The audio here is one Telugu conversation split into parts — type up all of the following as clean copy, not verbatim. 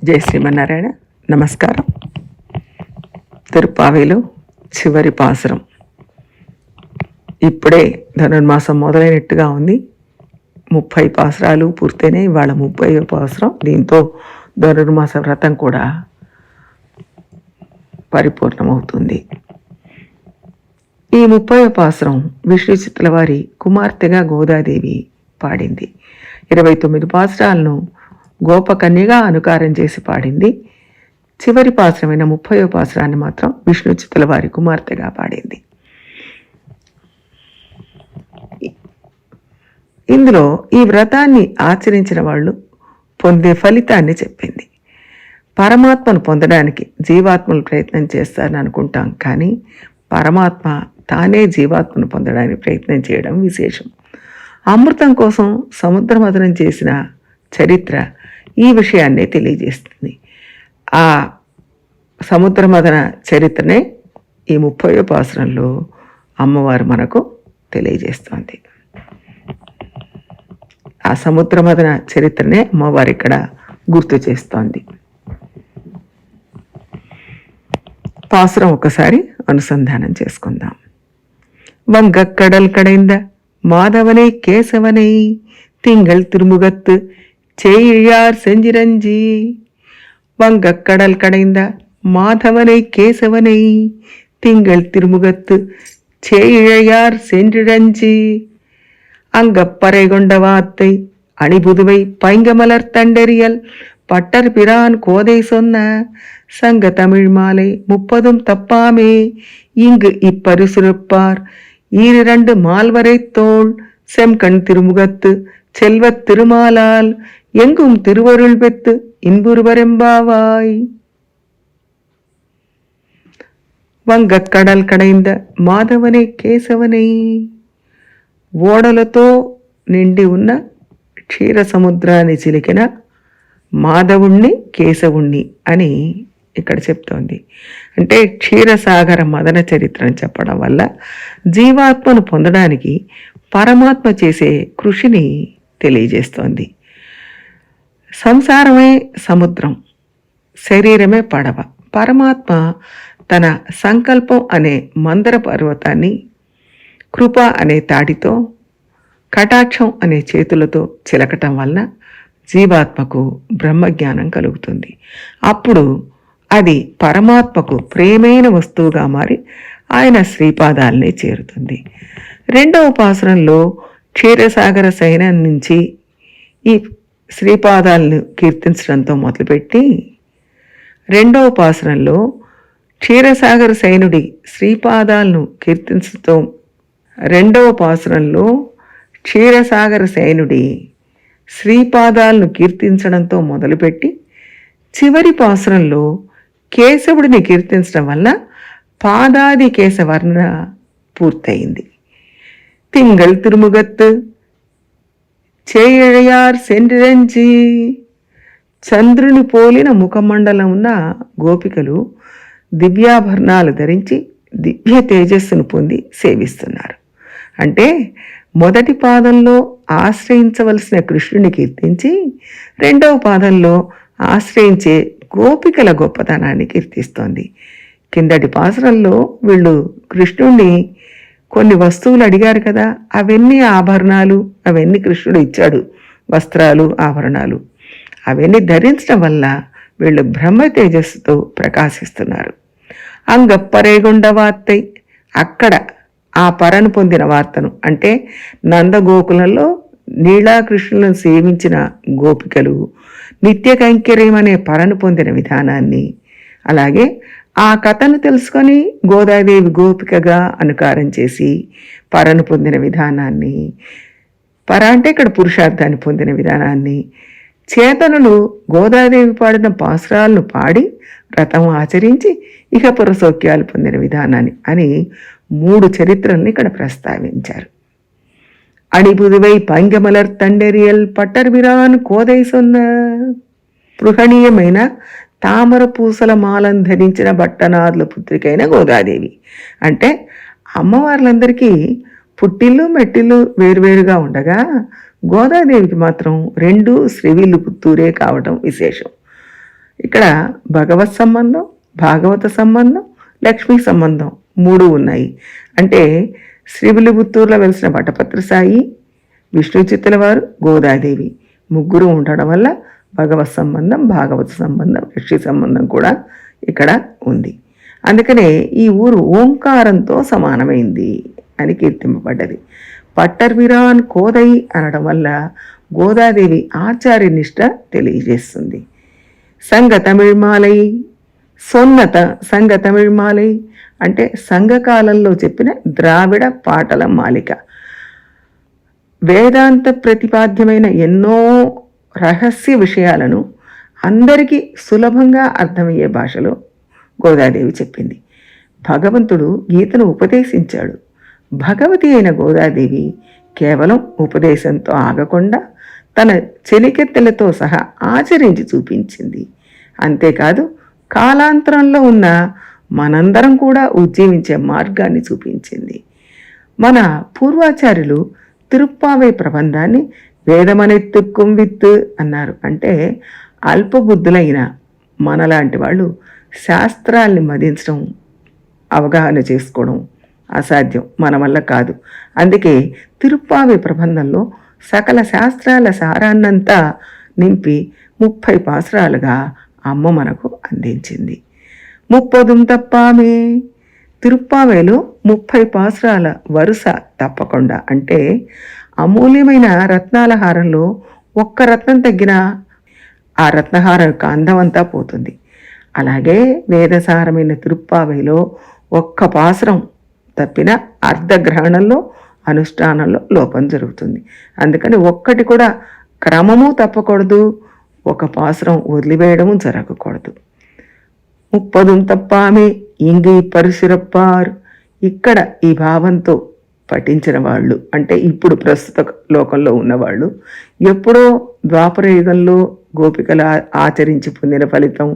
జై శ్రీమన్నారాయణ. నమస్కారం. తిరుప్పావిలో చివరి పాసురం. ఇప్పుడే ధనుర్మాసం మొదలైనట్టుగా ఉంది. 30 పాసురాలు పూర్తయినాయి. ఇవాళ 30వ పాసురం. దీంతో ధనుర్మాస వ్రతం కూడా పరిపూర్ణమవుతుంది. ఈ 30వ పాసురం విష్ణు చిత్తుల వారి కుమార్తెగా గోదాదేవి పాడింది. 29 పాసురాలను గోపకన్యగా అనుకారం చేసి పాడింది. చివరి పాసురమైన 30వ పాసురాన్ని మాత్రం విష్ణు చిత్తుల వారి కుమార్తెగా పాడింది. ఇందులో ఈ వ్రతాన్ని ఆచరించిన వాళ్ళు పొందే ఫలితాన్ని చెప్పింది. పరమాత్మను పొందడానికి జీవాత్మలు ప్రయత్నం చేస్తారని అనుకుంటాం, కానీ పరమాత్మ తానే జీవాత్మను పొందడానికి ప్రయత్నం చేయడం విశేషం. అమృతం కోసం సముద్రమథనం చేసిన చరిత్ర ఈ విషయాన్నే తెలియజేస్తుంది. ఆ సముద్రమథన చరిత్రనే ఈ 30వ పాసురంలో అమ్మవారు మనకు తెలియజేస్తోంది. ఆ సముద్రమథన చరిత్రనే అమ్మవారు ఇక్కడ గుర్తు చేస్తోంది. పాసురం ఒకసారి అనుసంధానం చేసుకుందాం. வங்கக்கடல் கடைந்த மாதவனை கேசவனை திங்கள் திருமுகத்து சேயிழார் செஞ்சிரஞ்சி. வங்கக்கடல் கடைந்த மாதவனை கேசவனை திங்கள் திருமுகத்து சேயிழையார் சென்றிழஞ்சி. அங்கப்பறை கொண்ட வாத்தை அணிபுதுவை பைங்கமலர் தண்டெறியல் பட்டர் பிரான் கோதை சொன்ன சங்க தமிழ் மாலை 30 தப்பாமே இங்கு இப்பரிசுப்பார் 2 மால்வரை தோள் செம்கண் திருமுகத்து செல்வத் திருமாலால் எங்கும் திருவருள் பெத்து இன்புருவரெம்பாவாய். వంగక్కడల్ కడైంద మాధవనే కేశవనే. ఓడలతో నిండి ఉన్న క్షీర సముద్రాన్ని చిలికిన మాధవుణ్ణి కేశవుణ్ణి అని ఇక్కడ చెప్తోంది. అంటే క్షీరసాగర మదన చరిత్రను చెప్పడం వల్ల జీవాత్మను పొందడానికి పరమాత్మ చేసే కృషిని తెలియజేస్తోంది. సంసారమే సముద్రం, శరీరమే పడవ. పరమాత్మ తన సంకల్పం అనే మందర పర్వతాన్ని కృప అనే తాడితో, కటాక్షం అనే చేతులతో చిలకటం వలన జీవాత్మకు బ్రహ్మజ్ఞానం కలుగుతుంది. అప్పుడు అది పరమాత్మకు ప్రేమైన వస్తువుగా మారి ఆయన శ్రీపాదాలనే చేరుతుంది. 2వ పాసురంలో క్షీరసాగర శయనం నుంచి ఈ శ్రీపాదాలను కీర్తించడంతో మొదలుపెట్టి 2వ పాసురంలో క్షీరసాగర శయనుడి శ్రీపాదాలను కీర్తించడంతో 2వ పాసురంలో క్షీరసాగర శయనుడి శ్రీపాదాలను కీర్తించడంతో మొదలుపెట్టి చివరి పాసురంలో కేశవుడిని కీర్తించడం వల్ల పాదాది కేశవర్ణ పూర్తయింది. తింగళ్ తిరుముగత్తు చేయిழைయార్ సెండిరంజి. చంద్రుని పోలిన ముఖమండలం ఉన్న గోపికలు దివ్యాభరణాలు ధరించి దివ్య తేజస్సును పొంది సేవిస్తున్నారు. అంటే మొదటి పాదంలో ఆశ్రయించవలసిన కృష్ణుని కీర్తించి 2వ పాదంలో ఆశ్రయించే గోపికల గొప్పతనాన్ని కీర్తిస్తోంది. కిందటి పాసురంలో వీళ్ళు కృష్ణుణ్ణి కొన్ని వస్తువులు అడిగారు కదా, అవన్నీ ఆభరణాలు, అవన్నీ కృష్ణుడు ఇచ్చాడు, వస్త్రాలు, ఆభరణాలు. అవన్నీ ధరించడం వల్ల వీళ్ళు బ్రహ్మ తేజస్సుతో ప్రకాశిస్తున్నారు. అంగప్పరేగొండ వార్తై, అక్కడ ఆ పరను పొందిన వార్తను, అంటే నందగోకులంలో నీలాకృష్ణులను సేవించిన గోపికలు నిత్య కైంకర్యం అనే పరను పొందిన విధానాన్ని, అలాగే ఆ కథను తెలుసుకొని గోదాదేవి గోపికగా అనుకారం చేసి పరను పొందిన విధానాన్ని, పర అంటే ఇక్కడ పురుషార్థాన్ని పొందిన విధానాన్ని, చేతనులు గోదాదేవి పాడిన పాసురాలను పాడి వ్రతం ఆచరించి ఇక పురసౌఖ్యాలు పొందిన విధానాన్ని అని 3 చరిత్రల్ని ఇక్కడ ప్రస్తావించారు. అణిపుదువై పంగమలర్ తండెరియల్ పట్టర్బిరాన్ కోదై సొన్న. పృహణీయమైన తామర పూసల మాలం ధరించిన భట్టనాథుల పుత్రికైన గోదాదేవి. అంటే అమ్మవార్లందరికీ పుట్టిల్లు మెట్టిల్లు వేరువేరుగా ఉండగా గోదాదేవికి మాత్రం 2 శ్రీవిల్లు పుత్తూరే కావటం విశేషం. ఇక్కడ భగవత్ సంబంధం, భాగవత సంబంధం, లక్ష్మీ సంబంధం 3 ఉన్నాయి. అంటే శ్రీవిల్లిపుత్తూరులో వెలిసిన వటపత్ర సాయి, విష్ణు చిత్తుల వారు, గోదాదేవి ముగ్గురు ఉండడం వల్ల భగవత్ సంబంధం, భాగవత సంబంధం, లక్ష్మీ సంబంధం కూడా ఇక్కడ ఉంది. అందుకనే ఈ ఊరు ఓంకారంతో సమానమైంది అని కీర్తింపబడ్డది. పట్టర్విరాన్ కోదై అనడం వల్ల గోదాదేవి ఆచార్య నిష్ట తెలియజేస్తుంది. సంఘ తమిళమాలై, సొన్నత సంఘ తమిళమాలై అంటే సంఘకాలంలో చెప్పిన ద్రావిడ పాటల మాలిక. వేదాంత ప్రతిపాద్యమైన ఎన్నో రహస్య విషయాలను అందరికీ సులభంగా అర్థమయ్యే భాషలో గోదాదేవి చెప్పింది. భగవంతుడు గీతను ఉపదేశించాడు. భగవతి అయిన గోదాదేవి కేవలం ఉపదేశంతో ఆగకుండా తన చెలికెత్తెలతో సహా ఆచరించి చూపించింది. అంతేకాదు కాలాంతరంలో ఉన్న మనందరం కూడా ఉజ్జీవించే మార్గాన్ని చూపించింది. మన పూర్వాచార్యులు తిరుప్పావై ప్రబంధాన్ని వేదమనెత్తుక్కుం విత్తు అన్నారు. అంటే అల్పబుద్ధులైన మనలాంటి వాళ్ళు శాస్త్రాల్ని మదించడం, అవగాహన చేసుకోవడం అసాధ్యం, మన వల్ల కాదు. అందుకే తిరుప్పావై ప్రబంధంలో సకల శాస్త్రాల సారాన్నంతా నింపి 30 పాసురాలుగా అమ్మ మనకు అందించింది. 30 తప్పామే. తిరుప్పావేలో 30 పాసురాల వరుస తప్పకుండా. అంటే అమూల్యమైన రత్నాల హారంలో ఒక్క రత్నం తగ్గినా ఆ రత్నహారం యొక్క అందం అంతా పోతుంది. అలాగే వేదసారమైన తిరుప్పావేలో ఒక్క పాసురం తప్పిన అర్ధగ్రహణంలో, అనుష్ఠానంలో లోపం జరుగుతుంది. అందుకని ఒక్కటి కూడా క్రమము తప్పకూడదు, ఒక పాసురం వదిలివేయడము జరగకూడదు. 30 తప్పామే ఇంగి పరశురప్పారు. ఇక్కడ ఈ భావంతో పఠించిన వాళ్ళు అంటే ఇప్పుడు ప్రస్తుత లోకంలో ఉన్నవాళ్ళు ఎప్పుడో ద్వాపర యుగంలో గోపికలు ఆచరించి పొందిన ఫలితం,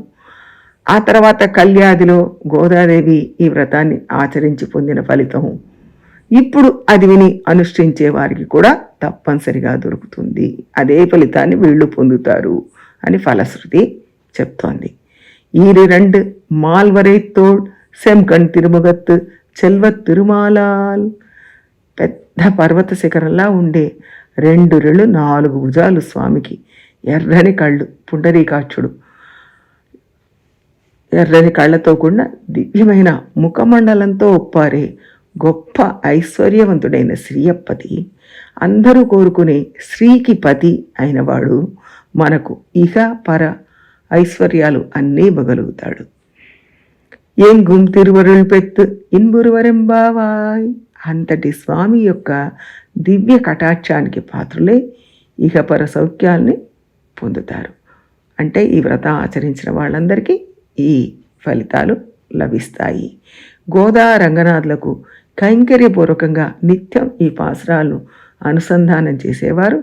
ఆ తర్వాత కళ్యాదిలో గోదాదేవి ఈ వ్రతాన్ని ఆచరించి పొందిన ఫలితం ఇప్పుడు అది విని అనుష్ఠించే వారికి కూడా తప్పనిసరిగా దొరుకుతుంది. అదే ఫలితాన్ని వీళ్ళు పొందుతారు అని ఫలశ్రుతి చెప్తోంది. ఈరి 2 మాల్వరైతోడ్ సెంకణ్ తిరుముగత్తు చెల్వ తిరుమాలాల్. పెద్ద పర్వత శిఖరంలా ఉండే 2 రెళ్ళు 4 భుజాలు స్వామికి, ఎర్రని కళ్ళు, పుండరీకాక్షుడు, ఎర్రని కళ్ళతో కూడిన దివ్యమైన ముఖమండలంతో ఒప్పారే గొప్ప ఐశ్వర్యవంతుడైన శ్రీయప్పతి, అందరూ కోరుకునే శ్రీకి పతి అయినవాడు మనకు ఇహ పర ఐశ్వర్యాలు అన్నీ ఇవ్వగలుగుతాడు. ఎంగుం తిరువరుల్ పెత్తు ఇన్బురువరెంబావాయ్. అంతటి స్వామి యొక్క దివ్య కటాక్షానికి పాత్రులే ఇహపర సౌఖ్యాల్ని పొందుతారు. అంటే ఈ వ్రతం ఆచరించిన వాళ్ళందరికీ ఈ ఫలితాలు లభిస్తాయి. గోదా రంగనాథులకు కైంకర్యపూర్వకంగా నిత్యం ఈ పాసురాలను అనుసంధానం చేసేవారు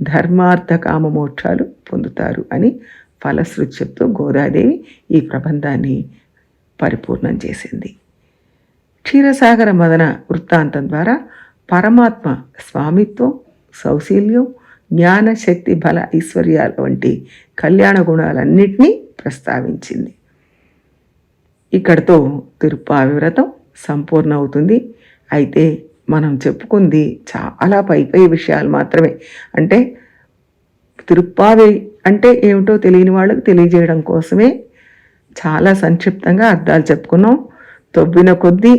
ధర్మార్థ కామ మోక్షాలు పొందుతారు అని ఫలశ్రుతి చెప్తూ గోదాదేవి ఈ ప్రబంధాన్ని పరిపూర్ణం చేసింది. క్షీరసాగర మదన వృత్తాంతం ద్వారా పరమాత్మ స్వామిత్వం, సౌశీల్యం, జ్ఞాన, శక్తి, బల, ఐశ్వర్యాల వంటి కళ్యాణ గుణాలన్నింటినీ ప్రస్తావించింది. ఇక్కడితో తిరుప్పావి వ్రతం సంపూర్ణ అవుతుంది. అయితే మనం చెప్పుకుంది చాలా పై విషయాలు మాత్రమే. అంటే తిరుప్పావి అంటే ఏమిటో తెలియని వాళ్ళకి తెలియజేయడం కోసమే చాలా సంక్షిప్తంగా అర్థాలు చెప్పుకున్నాం. తవ్విన కొద్దీ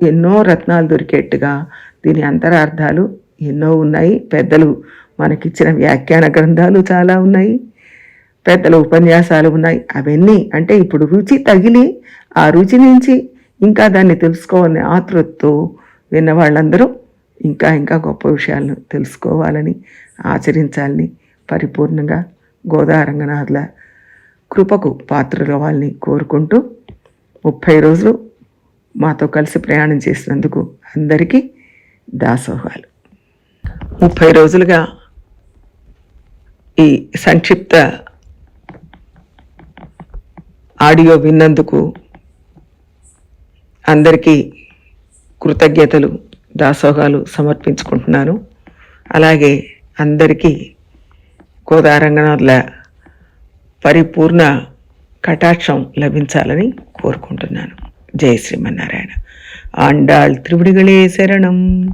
ఎన్నో రత్నాలు దొరికేట్టుగా దీని అంతరార్థాలు ఎన్నో ఉన్నాయి. పెద్దలు మనకిచ్చిన వ్యాఖ్యాన గ్రంథాలు చాలా ఉన్నాయి, పెద్దల ఉపన్యాసాలు ఉన్నాయి. అవన్నీ అంటే ఇప్పుడు రుచి తగిలి ఆ రుచి నుంచి ఇంకా దాన్ని తెలుసుకోవాలని ఆతృతతో విన్న వాళ్ళందరూ ఇంకా ఇంకా గొప్ప విషయాలను తెలుసుకోవాలని, ఆచరించాలని, పరిపూర్ణంగా గోదా రంగనాథుల కృపకు పాత్రలవ్వాలని కోరుకుంటూ 30 రోజులు మాతో కలిసి ప్రయాణం చేసినందుకు అందరికీ దాసోహాలు. 30 రోజులుగా ఈ సంక్షిప్త ఆడియో విన్నందుకు అందరికీ కృతజ్ఞతలు, దాసోహాలు సమర్పించుకుంటున్నాను. అలాగే అందరికీ గోదా రంగనాథుల పరిపూర్ణ కటాక్షం లభించాలని కోరుకుంటున్నాను. జై శ్రీమన్నారాయణ. ఆండాళ్ త్రివిడిகளே శరణం.